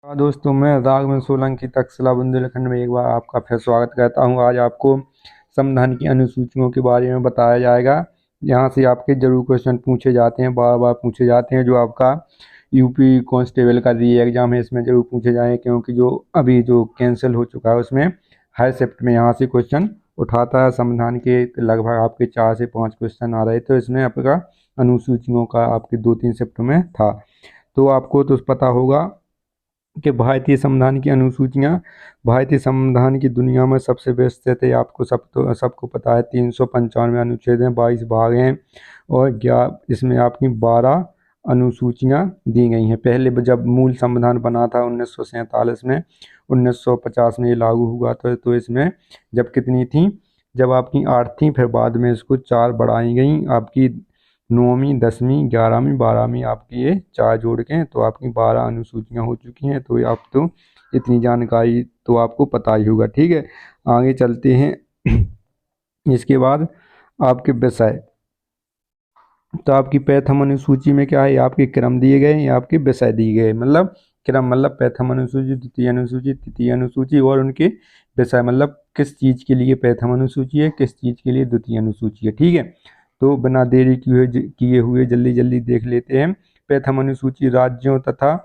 हाँ दोस्तों, मैं राघवन सोलंकी तक्षशिला बुंदेलखंड में एक बार आपका फिर स्वागत करता हूँ। आज आपको संविधान की अनुसूचियों के बारे में बताया जाएगा। यहाँ से आपके जरूर क्वेश्चन पूछे जाते हैं, बार बार पूछे जाते हैं। जो आपका यूपी कांस्टेबल का री एग्जाम है, इसमें जरूर पूछे जाएंगे, क्योंकि जो अभी जो कैंसिल हो चुका है उसमें हर शिफ्ट में यहाँ से क्वेश्चन उठाता है। संविधान के लगभग आपके 4 से 5 क्वेश्चन आ रहे थे, इसमें आपका अनुसूचियों का आपके 2-3 शिफ्ट में था। तो आपको तो पता होगा कि भारतीय संविधान की अनुसूचियां भारतीय संविधान की दुनिया में सबसे विस्तृत है। आपको सबको पता है, 395 अनुच्छेद हैं, 22 भाग हैं और इसमें आपकी 12 अनुसूचियां दी गई हैं। पहले जब मूल संविधान बना था 1947 में, 1950 में ये लागू हुआ तो इसमें जब कितनी थी, जब आपकी 8 थी, फिर बाद में इसको 4 बढ़ाई गई। आपकी 9वीं 10वीं 11वीं 12वीं आपकी ये 4 जोड़ के तो आपकी 12 अनुसूचियां हो चुकी हैं। तो आप तो इतनी जानकारी तो आपको पता ही होगा। ठीक है, आगे चलते हैं। इसके बाद आपके विषय, तो आपकी प्रथम अनुसूची में क्या है, आपके क्रम दिए गए या आपके विषय दिए गए। मतलब क्रम मतलब प्रथम अनुसूची, द्वितीय अनुसूची, तृतीय अनुसूची और उनके विषय, मतलब किस चीज के लिए प्रथम अनुसूची है, किस चीज के लिए द्वितीय अनुसूची है। ठीक है, तो बिना देरी किए हुए जल्दी जल्दी देख लेते हैं। प्रथम अनुसूची राज्यों तथा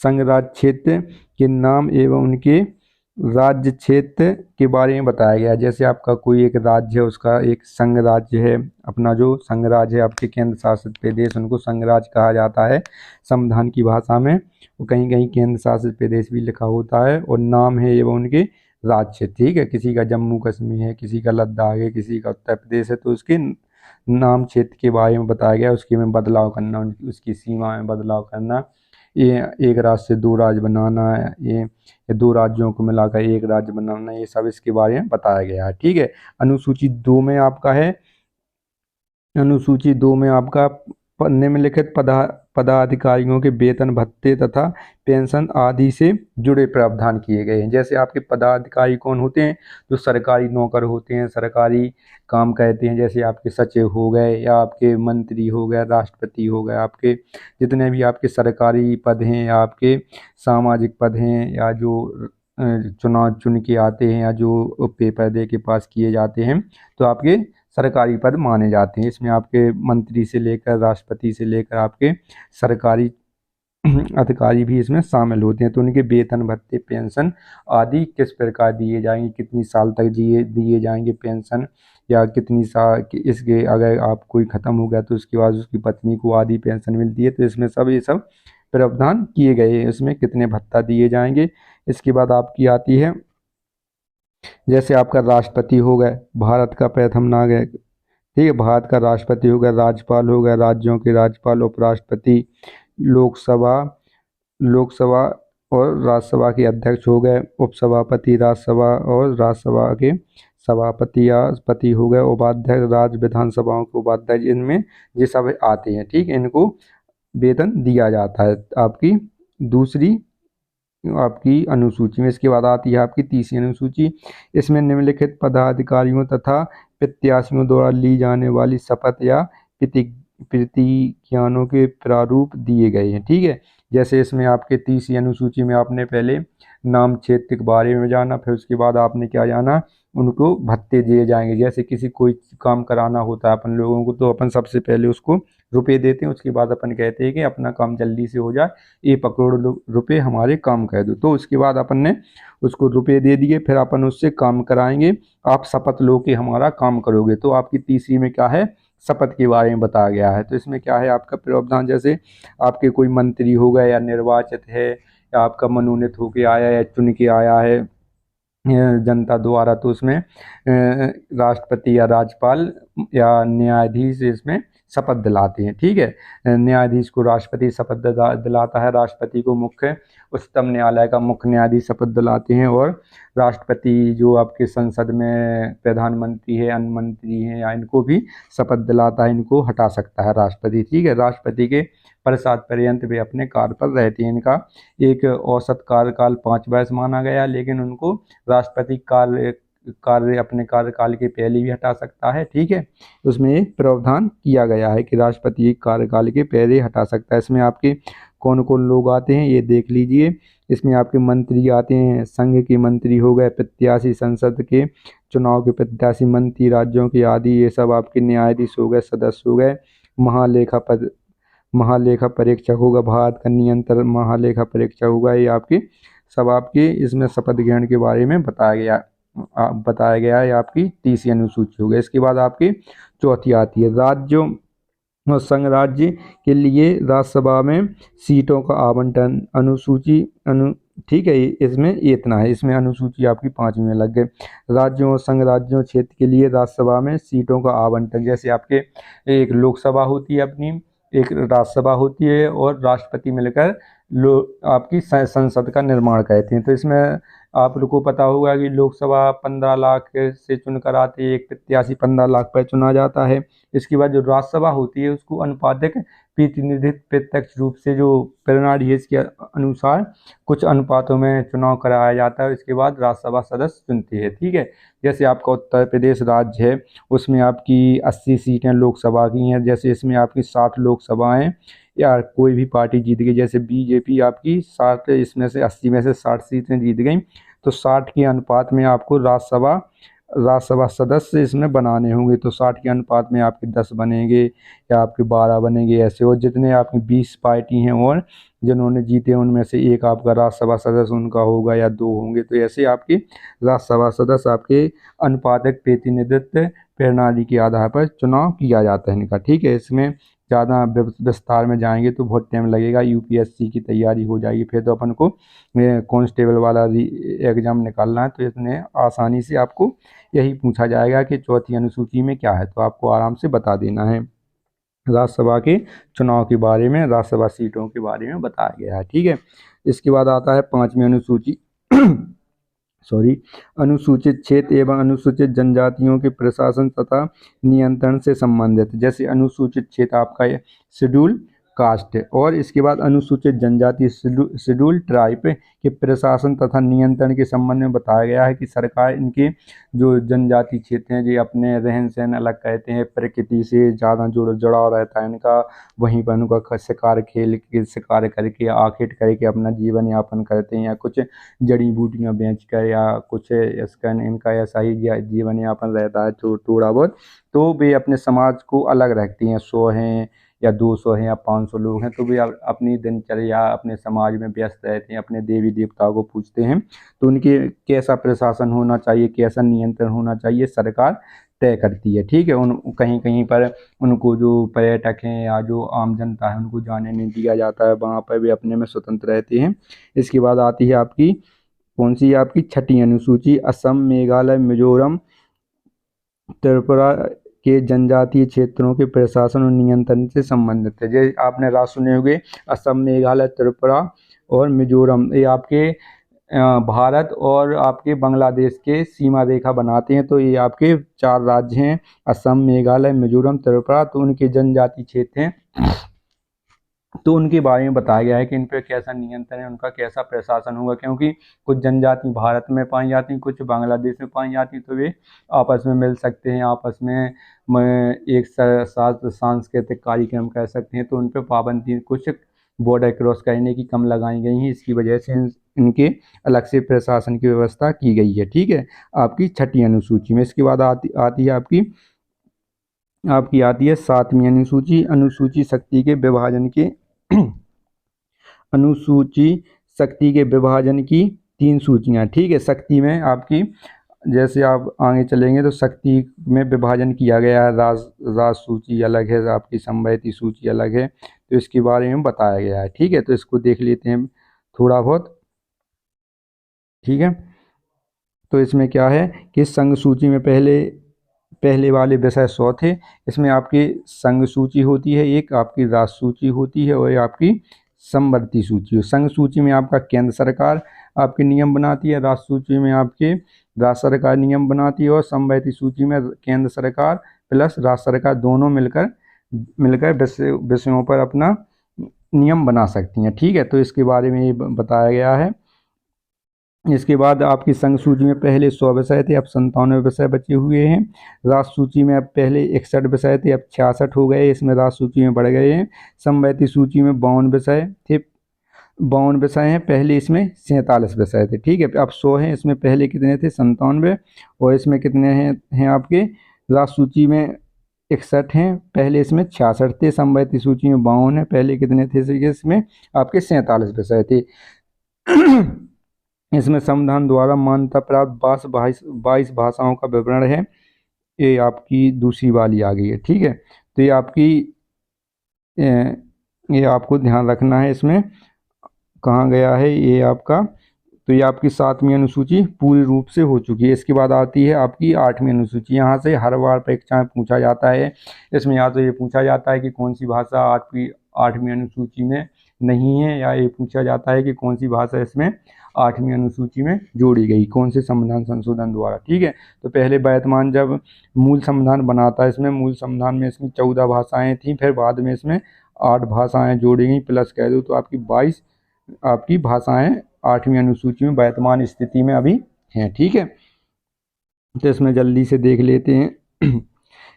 संघ राज्य क्षेत्र के नाम एवं उनके राज्य क्षेत्र के बारे में बताया गया है। जैसे आपका कोई एक राज्य है, उसका एक संघ राज्य है। अपना जो संघ राज्य है, आपके केंद्र शासित प्रदेश, उनको संघ राज्य कहा जाता है संविधान की भाषा में। वो कहीं कहीं केंद्र शासित प्रदेश भी लिखा होता है। और नाम है एवं उनके राज्य। ठीक है, किसी का जम्मू कश्मीर है, किसी का लद्दाख है, किसी का उत्तर प्रदेश है, तो उसके नाम क्षेत्र के बारे में बताया गया। उसके में बदलाव करना, उसकी सीमा में बदलाव करना, ये एक राज्य से 2 राज्य बनाना है, ये 2 राज्यों को मिलाकर एक राज्य बनाना, ये सब इसके बारे में बताया गया है। ठीक है, अनुसूची 2 में आपका है, अनुसूची 2 में आपका निम्नलिखित पदाधिकारियों के वेतन भत्ते तथा पेंशन आदि से जुड़े प्रावधान किए गए हैं। जैसे आपके पदाधिकारी कौन होते हैं, जो सरकारी नौकर होते हैं, सरकारी काम करते हैं। जैसे आपके सचिव हो गए, या आपके मंत्री हो गए, राष्ट्रपति हो गए, आपके जितने भी आपके सरकारी पद हैं, या आपके सामाजिक पद हैं, या जो चुनाव चुन के आते हैं, या जो पेपर दे के पास किए जाते हैं, तो आपके सरकारी पद माने जाते हैं। इसमें आपके मंत्री से लेकर राष्ट्रपति से लेकर आपके सरकारी अधिकारी भी इसमें शामिल होते हैं। तो उनके वेतन भत्ते पेंशन आदि किस प्रकार दिए जाएंगे, कितनी साल तक दिए जाएंगे पेंशन, या कितनी साल इसके अगर आप कोई ख़त्म हो गया तो उसके बाद उसकी पत्नी को आधी पेंशन मिलती है। तो इसमें सब ये सब प्रावधान किए गए हैं, इसमें कितने भत्ता दिए जाएंगे। इसके बाद आपकी आती है, जैसे आपका राष्ट्रपति हो गए, भारत का प्रथम नागरिक। ठीक है, भारत का राष्ट्रपति हो गया, राज्यपाल हो गया, राज्यों के राज्यपाल, उपराष्ट्रपति, लोकसभा लोकसभा और राज्यसभा के अध्यक्ष हो गए, उपसभापति राज्यसभा और राज्यसभा के सभापति या पति हो गए, उपाध्यक्ष राज्य विधानसभाओं के उपाध्यक्ष, इनमें ये सब आते हैं। ठीक है, इनको वेतन दिया जाता है आपकी दूसरी आपकी अनुसूची में। इसके बाद आती है आपकी तीसरी अनुसूची। इसमें निम्नलिखित पदाधिकारियों तथा प्रत्याशियों द्वारा ली जाने वाली शपथ या प्रतिज्ञानों के प्रारूप दिए गए हैं। ठीक है, जैसे इसमें आपके तीसरी अनुसूची में आपने पहले नाम क्षेत्र के बारे में जाना, फिर उसके बाद आपने क्या जाना, उनको भत्ते दिए जाएंगे। जैसे किसी कोई काम कराना होता है अपन लोगों को, तो अपन सबसे पहले उसको रुपए देते हैं, उसके बाद अपन कहते हैं कि अपना काम जल्दी से हो जाए, ये पकड़ो रुपए हमारे काम कर दो। तो उसके बाद अपन ने उसको रुपए दे दिए, फिर अपन उससे काम कराएंगे, आप शपथ लो कि हमारा काम करोगे। तो आपकी तीसरी में क्या है, शपथ के बारे में बताया गया है। तो इसमें क्या है आपका प्रावधान, जैसे आपके कोई मंत्री हो गए या निर्वाचित है, या आपका मनोनीत होके आया या चुन के आया है जनता द्वारा, तो उसमें राष्ट्रपति या राज्यपाल या न्यायाधीश इसमें शपथ दिलाते हैं। ठीक है, न्यायाधीश को राष्ट्रपति शपथ दिलाता है, राष्ट्रपति को मुख्य उच्चतम न्यायालय का मुख्य न्यायाधीश शपथ दिलाते हैं, और राष्ट्रपति जो आपके संसद में प्रधानमंत्री है, अन्य मंत्री हैं, या इनको भी शपथ दिलाता है, इनको हटा सकता है राष्ट्रपति। ठीक है, राष्ट्रपति के प्रसाद पर्यंत वे अपने कार्य पर रहते हैं। इनका एक औसत कार्यकाल 5 वर्ष माना गया, लेकिन उनको राष्ट्रपति कार्य अपने कार्यकाल के पहले भी हटा सकता है। ठीक है, उसमें प्रावधान किया गया है कि राष्ट्रपति कार्यकाल के पहले हटा सकता है। इसमें आपके कौन कौन लोग आते हैं ये देख लीजिए। इसमें आपके मंत्री आते हैं, संघ के मंत्री हो गए, प्रत्याशी संसद के चुनाव के प्रत्याशी, मंत्री राज्यों के आदि, ये सब आपके न्यायाधीश हो गए, सदस्य हो गए, महालेखा परीक्षक होगा, भारत का नियंत्रण महालेखा परीक्षक होगा। ये आपके सब आपके इसमें शपथ ग्रहण के बारे में बताया गया है। आपकी 30वीं अनुसूची हो गई। इसके बाद आपकी चौथी आती है राज्यों और संघ राज्य के लिए राज्यसभा में सीटों का आवंटन। ठीक है, इसमें इतना है। इसमें अनुसूची आपकी 5वीं में लग गई। राज्यों और संघ राज्यों क्षेत्र के लिए राज्यसभा में सीटों का आवंटन, जैसे आपके एक लोकसभा होती है अपनी, एक राज्यसभा होती है, और राष्ट्रपति मिलकर आपकी संसद का निर्माण करते हैं। तो इसमें आप लोग को पता होगा कि लोकसभा 15 लाख से चुनकर आती है, एक प्रत्याशी 15 लाख पर चुना जाता है। इसके बाद जो राज्यसभा होती है उसको अनुपातिक प्रतिनिधित्व प्रत्यक्ष रूप से जो प्रणाली है इसके अनुसार कुछ अनुपातों में चुनाव कराया जाता है। इसके बाद राज्यसभा सदस्य चुनती है। ठीक है, जैसे आपका उत्तर प्रदेश राज्य है, उसमें आपकी 80 सीटें लोकसभा की हैं। जैसे इसमें आपकी 60 लोकसभाएं या कोई भी पार्टी जीत गई, जैसे बीजेपी आपकी 60 इसमें से 80 में से 60 सीटें जीत गई, तो 60 के अनुपात में आपको राज्यसभा सदस्य इसमें बनाने होंगे। तो 60 के अनुपात में आपके 10 बनेंगे या आपके 12 बनेंगे ऐसे। और जितने आपकी 20 पार्टी हैं और जिन्होंने जीते उनमें से एक आपका राज्यसभा सदस्य उनका होगा या 2 होंगे। तो ऐसे आपकी राज्यसभा सदस्य आपके अनुपातिक प्रतिनिधित्व प्रणाली के आधार पर चुनाव किया जाता है इनका। ठीक है, इसमें ज़्यादा विस्तार में जाएंगे तो बहुत टाइम लगेगा, यूपीएससी की तैयारी हो जाएगी, फिर तो अपन को कांस्टेबल वाला एग्जाम निकालना है। तो इसमें आसानी से आपको यही पूछा जाएगा कि चौथी अनुसूची में क्या है, तो आपको आराम से बता देना है। राज्यसभा के चुनाव के बारे में, राज्यसभा सीटों के बारे में बताया गया है। ठीक है, इसके बाद आता है 5वीं अनुसूची अनुसूचित क्षेत्र एवं अनुसूचित जनजातियों के प्रशासन तथा नियंत्रण से संबंधित। जैसे अनुसूचित क्षेत्र आपका शेड्यूल कास्ट है, और इसके बाद अनुसूचित जनजाति शेड्यूल ट्राइब के प्रशासन तथा नियंत्रण के संबंध में बताया गया है कि सरकार इनके जो जनजाति क्षेत्र हैं जो अपने रहन सहन अलग कहते हैं, प्रकृति से ज़्यादा जुड़ाव रहता है इनका, वहीं पर उनका शिकार करके आखेट करके अपना जीवन यापन करते हैं, या कुछ जड़ी बूटियाँ बेचकर, या कुछ इसका इनका ऐसा ही जीवन यापन रहता है थोड़ा बहुत। तो वे अपने समाज को अलग रखती हैं, 100 हैं या 200 हैं या 500 लोग हैं, तो वे अपनी दिनचर्या अपने समाज में व्यस्त रहते हैं, अपने देवी देवताओं को पूजते हैं। तो उनके कैसा प्रशासन होना चाहिए, कैसा नियंत्रण होना चाहिए, सरकार तय करती है। ठीक है, कहीं कहीं पर उनको जो पर्यटक हैं या जो आम जनता है उनको जाने नहीं दिया जाता है, वहाँ पर वे अपने में स्वतंत्र रहते हैं। इसके बाद आती है आपकी कौन सी, आपकी 6ठी अनुसूची असम, मेघालय, मिजोरम, त्रिपुरा के जनजातीय क्षेत्रों के प्रशासन और नियंत्रण से संबंधित है। जैसे आपने राज सुने होंगे, असम, मेघालय, त्रिपुरा और मिजोरम, ये आपके भारत और आपके बांग्लादेश के सीमा रेखा बनाते हैं। तो ये आपके 4 राज्य हैं, असम, मेघालय, मिजोरम, त्रिपुरा। तो उनके जनजातीय क्षेत्र हैं, तो उनके बारे में बताया गया है कि इन पर कैसा नियंत्रण है, उनका कैसा प्रशासन होगा, क्योंकि कुछ जनजाति भारत में पाई जाती हैं, कुछ बांग्लादेश में पाई जाती, तो वे आपस में मिल सकते हैं, आपस में एक साथ सांस्कृतिक कार्यक्रम कर सकते हैं। तो उन पर पाबंदी कुछ बॉर्डर क्रॉस करने की कम लगाई गई हैं, इसकी वजह से इनके अलग से प्रशासन की व्यवस्था की गई है। ठीक है, आपकी 6ठी अनुसूची में। इसके बाद आती है आपकी आती है 7वीं अनुसूची, अनुसूची शक्ति के विभाजन के अनुसूची शक्ति के विभाजन की 3 सूचियां। ठीक है, शक्ति में आपकी जैसे आप आगे चलेंगे तो शक्ति में विभाजन किया गया है, राज सूची अलग है, आपकी समवैती सूची अलग है, तो इसके बारे में बताया गया है। ठीक है, तो इसको देख लेते हैं थोड़ा बहुत। ठीक है, तो इसमें क्या है कि संघ सूची में पहले वाले विषय 100 थे। इसमें आपकी संघ सूची होती है, एक आपकी राज सूची होती है, और आपकी समवर्ती सूची। संघ सूची में आपका केंद्र सरकार आपके नियम बनाती है, राज सूची में आपके राज्य सरकार नियम बनाती है, और समवर्ती सूची में केंद्र सरकार प्लस राज्य सरकार दोनों मिलकर विषयों पर अपना नियम बना सकती हैं। ठीक है, तो इसके बारे में ये बताया गया है। इसके बाद आपकी संघ सूची में पहले 100 विषय थे, अब 97 विषय बचे हुए हैं। राज सूची में अब पहले 61 विषय थे, अब 66 हो गए, इसमें राज सूची में बढ़ गए हैं। समवर्ती सूची में 52 विषय थे, 52 विषय हैं, पहले इसमें 47 विषय थे। ठीक है, अब 100 हैं, इसमें पहले कितने थे 97, और इसमें कितने हैं आपके राष्ट्र सूची में 61 हैं, पहले इसमें 66 थे। समवर्ती सूची में 52 है, पहले कितने थे इसमें आपके 47 विषय थे। इसमें संविधान द्वारा मान्यता प्राप्त 22 भाषाओं का विवरण है। ये आपकी दूसरी वाली आ गई है। ठीक है, तो ये आपकी ये आपको ध्यान रखना है। इसमें कहाँ गया है ये आपका, तो ये आपकी 7वीं अनुसूची पूरी रूप से हो चुकी है। इसके बाद आती है आपकी 8वीं अनुसूची। यहाँ से हर बार परीक्षा में पूछा जाता है। इसमें या तो ये पूछा जाता है कि कौन सी भाषा आपकी 8वीं अनुसूची में नहीं है, या ये पूछा जाता है कि कौन सी भाषा इसमें 8वीं अनुसूची में जोड़ी गई, कौन से संविधान संशोधन द्वारा। ठीक है, तो पहले वर्तमान जब मूल संविधान बना था, इसमें मूल संविधान में इसमें 14 भाषाएं थी, फिर बाद में इसमें 8 भाषाएं जोड़ी गई, प्लस कह दो तो आपकी 22 आपकी भाषाएं 8वीं अनुसूची में वर्तमान स्थिति में अभी हैं। ठीक है, तो इसमें जल्दी से देख लेते हैं।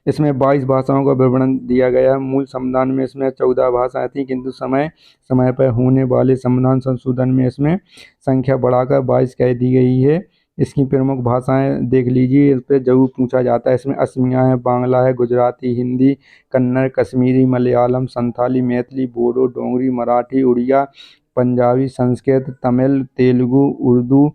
इसमें 22 भाषाओं का विवरण दिया गया है। मूल संविधान में इसमें 14 भाषाएं थी, किंतु समय समय पर होने वाले संविधान संशोधन में इसमें संख्या बढ़ाकर 22 कह दी गई है। इसकी प्रमुख भाषाएं देख लीजिए, इस पर जरूर पूछा जाता है। इसमें असमिया है, बांग्ला है, गुजराती, हिंदी, कन्नड़, कश्मीरी, मलयालम, संथाली, मैथिली, बोडो, डोगरी, मराठी, उड़िया, पंजाबी, संस्कृत, तमिल, तेलुगु, उर्दू,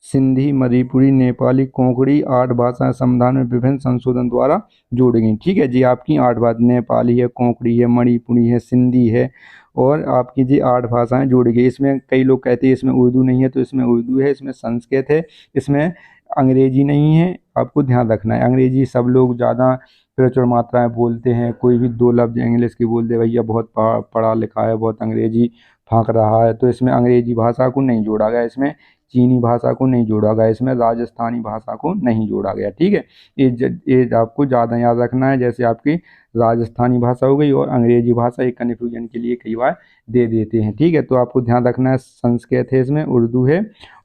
सिंधी, मणिपुरी, नेपाली, कोंकणी 8 भाषाएं संविधान में विभिन्न संशोधन द्वारा जोड़ी गई। ठीक है जी, आपकी 8 भाषा नेपाली है, कोंकणी है, मणिपुरी है, सिंधी है, और आपकी जी 8 भाषाएं जोड़ी गई। इसमें कई लोग कहते हैं इसमें उर्दू नहीं है, तो इसमें उर्दू है, इसमें संस्कृत है, इसमें अंग्रेजी नहीं है। आपको ध्यान रखना है, अंग्रेजी सब लोग ज़्यादा प्रचुर मात्रा में बोलते हैं। कोई भी 2 लफ्ज़ इंग्लिश के बोलते भैया बहुत पढ़ा लिखा है, बहुत अंग्रेजी फाँक रहा है, तो इसमें अंग्रेजी भाषा को नहीं जोड़ा गया, इसमें चीनी भाषा को नहीं जोड़ा गया, इसमें राजस्थानी भाषा को नहीं जोड़ा गया। ठीक है, ये आपको ज़्यादा याद रखना है। जैसे आपकी राजस्थानी भाषा हो गई और अंग्रेजी भाषा, एक कन्फ्यूजन के लिए कई बार दे देते हैं। ठीक है, तो आपको ध्यान रखना है। संस्कृत है, इसमें उर्दू है,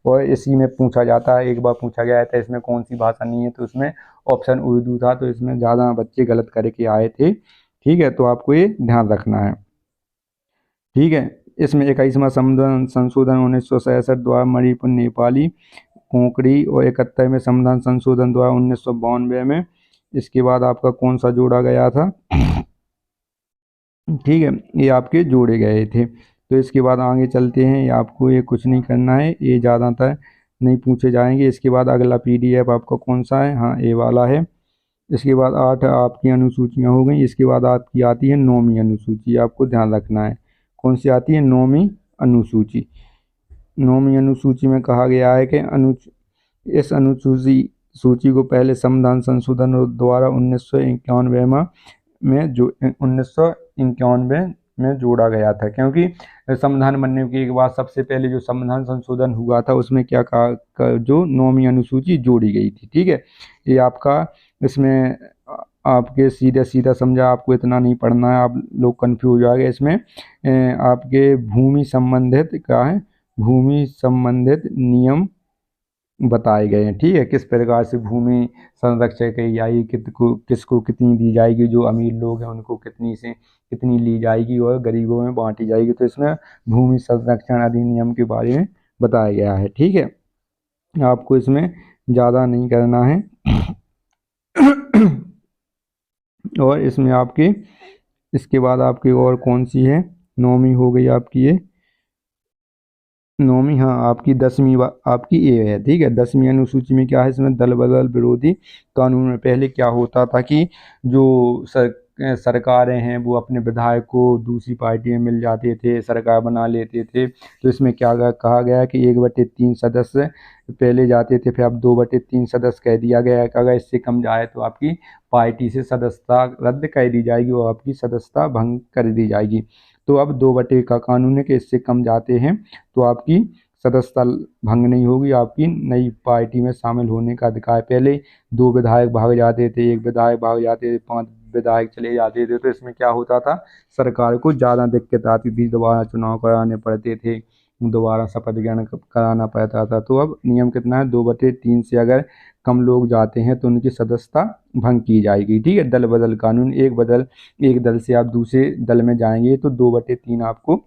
और इसी में पूछा जाता है। एक बार पूछा गया था इसमें कौन सी भाषा नहीं है, तो उसमें ऑप्शन उर्दू था, तो इसमें ज़्यादा बच्चे गलत करके आए थे। ठीक है, तो आपको ये ध्यान रखना है। ठीक है, इसमें 21वां संविधान संशोधन 1967 द्वारा मणिपुर, नेपाली, कोंकणी, और 71वें संविधान संशोधन द्वारा 1992 में। इसके बाद आपका कौन सा जोड़ा गया था? ठीक है, ये आपके जोड़े गए थे। तो इसके बाद आगे चलते हैं। ये आपको ये कुछ नहीं करना है, ये ज़्यादातर नहीं पूछे जाएंगे। इसके बाद अगला PDF आपका कौन सा है? हाँ, ये वाला है। इसके बाद 8 आपकी अनुसूचियाँ हो गई। इसके बाद आपकी आती है 9वीं अनुसूची। आपको ध्यान रखना है कौन सी आती है, 9वीं अनुसूची। 9वीं अनुसूची में कहा गया है कि इस सूची को पहले संविधान संशोधन द्वारा 1991 में जो 1991 में जोड़ा गया था, क्योंकि संविधान बनने के बाद सबसे पहले जो संविधान संशोधन हुआ था उसमें क्या कहा, जो 9वीं अनुसूची जोड़ी गई थी। ठीक है, ये आपका इसमें आपके सीधा सीधा समझा, आपको इतना नहीं पढ़ना है, आप लोग कंफ्यूज हो जाएंगे। इसमें आपके भूमि संबंधित क्या है, भूमि संबंधित नियम बताए गए हैं। ठीक है, किस प्रकार से भूमि संरक्षण की जाएगी, किसको कितनी दी जाएगी, जो अमीर लोग हैं उनको कितनी से कितनी ली जाएगी और गरीबों में बांटी जाएगी। तो इसमें भूमि संरक्षण अधिनियम के बारे में बताया गया है। ठीक है, आपको इसमें ज़्यादा नहीं करना है। और इसमें आपकी इसके बाद आपकी और कौन सी है, 9वीं हो गई आपकी ये 9वीं। हाँ, आपकी 10वीं आपकी ये है। ठीक है, 10वीं अनुसूची में क्या है, इसमें दल बदल विरोधी कानून में पहले क्या होता था कि जो सरकारें हैं वो अपने विधायक को दूसरी पार्टी में मिल जाते थे, सरकार बना लेते थे। तो इसमें क्या कहा गया कि 1/3 सदस्य पहले जाते थे, फिर अब 2/3 सदस्य कह दिया गया है कि अगर इससे कम जाए तो आपकी पार्टी से सदस्यता रद्द कर दी जाएगी और आपकी सदस्यता भंग कर दी जाएगी। तो अब 2/3 का कानून है कि इससे कम जाते हैं तो आपकी सदस्यता भंग नहीं होगी, आपकी नई पार्टी में शामिल होने का अधिकार। पहले 2 विधायक भाग जाते थे, 1 विधायक भाग जाते थे, 5 विधायक चले जाते थे, तो इसमें क्या होता था, सरकार को ज़्यादा दिक्कत आती थी, दोबारा चुनाव कराने पड़ते थे, दोबारा शपथ ग्रहण कराना पड़ता था। तो अब नियम कितना है, 2/3 से अगर कम लोग जाते हैं तो उनकी सदस्यता भंग की जाएगी। ठीक है, दल बदल कानून, एक दल से आप दूसरे दल में जाएंगे तो 2/3 आपको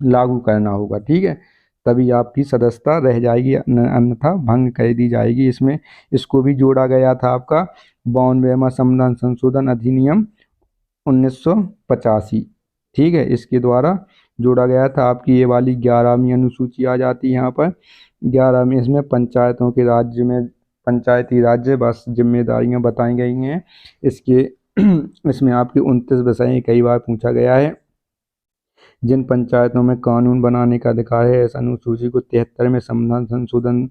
लागू करना होगा, ठीक है, तभी आपकी सदस्यता रह जाएगी, अन्यथा भंग कर दी जाएगी। इसमें इसको भी जोड़ा गया था आपका 92वां संविधान संशोधन अधिनियम 1985, ठीक है, इसके द्वारा जोड़ा गया था। आपकी ये वाली 11वीं अनुसूची आ जाती है यहाँ पर। 11वीं, इसमें पंचायतों के राज्य में पंचायती राज्य बस जिम्मेदारियां बताई गई हैं। इसके इसमें आपके 29 विषय कई बार पूछा गया है। जिन पंचायतों में कानून बनाने का अधिकार है, इस अनुसूची को 73वें संविधान संशोधन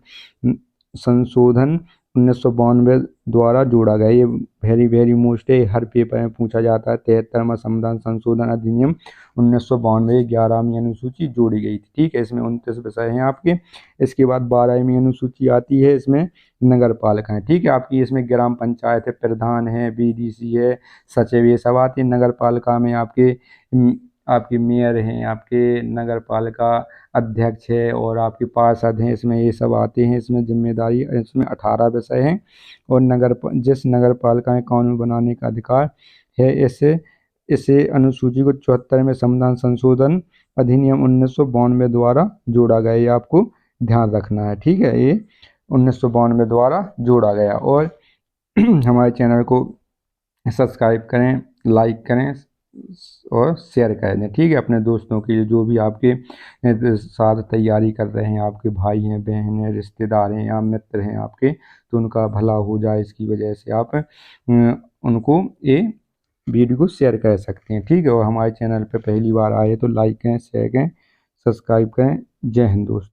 संशोधन 1992 द्वारा जोड़ा गया। ये वेरी वेरी मोस्ट है, हर पेपर में पूछा जाता है। 73वां संविधान संशोधन अधिनियम 1992, 11वीं अनुसूची जोड़ी गई थी, ठीक है। इसमें 29 विषय हैं आपके। इसके बाद 12वीं अनुसूची आती है, इसमें नगर पालिका है, ठीक है। आपकी इसमें ग्राम पंचायत है, प्रधान है, बीडीसी है, सचिव, ये सब आती है। नगर पालिका में आपके मेयर हैं, आपके नगर पालिका अध्यक्ष है और आपके पार्षद हैं, इसमें ये सब आते हैं। इसमें जिम्मेदारी, इसमें 18 विषय हैं। और जिस नगर पालिका में कानून बनाने का अधिकार है, इसे इसे अनुसूची को 74वें संविधान संशोधन अधिनियम 1992 द्वारा जोड़ा गया। ये आपको ध्यान रखना है, ठीक है। ये 1992 द्वारा जोड़ा गया। और हमारे चैनल को सब्सक्राइब करें, लाइक करें और शेयर कर दें, ठीक है, अपने दोस्तों के लिए, जो भी आपके साथ तैयारी कर रहे हैं, आपके भाई हैं, बहन हैं, रिश्तेदार हैं या मित्र हैं आपके, तो उनका भला हो जाए, इसकी वजह से आप उनको ये वीडियो को शेयर कर सकते हैं, ठीक है। और हमारे चैनल पर पहली बार आए तो लाइक करें, शेयर करें, सब्सक्राइब करें। जय हिंद दोस्तों।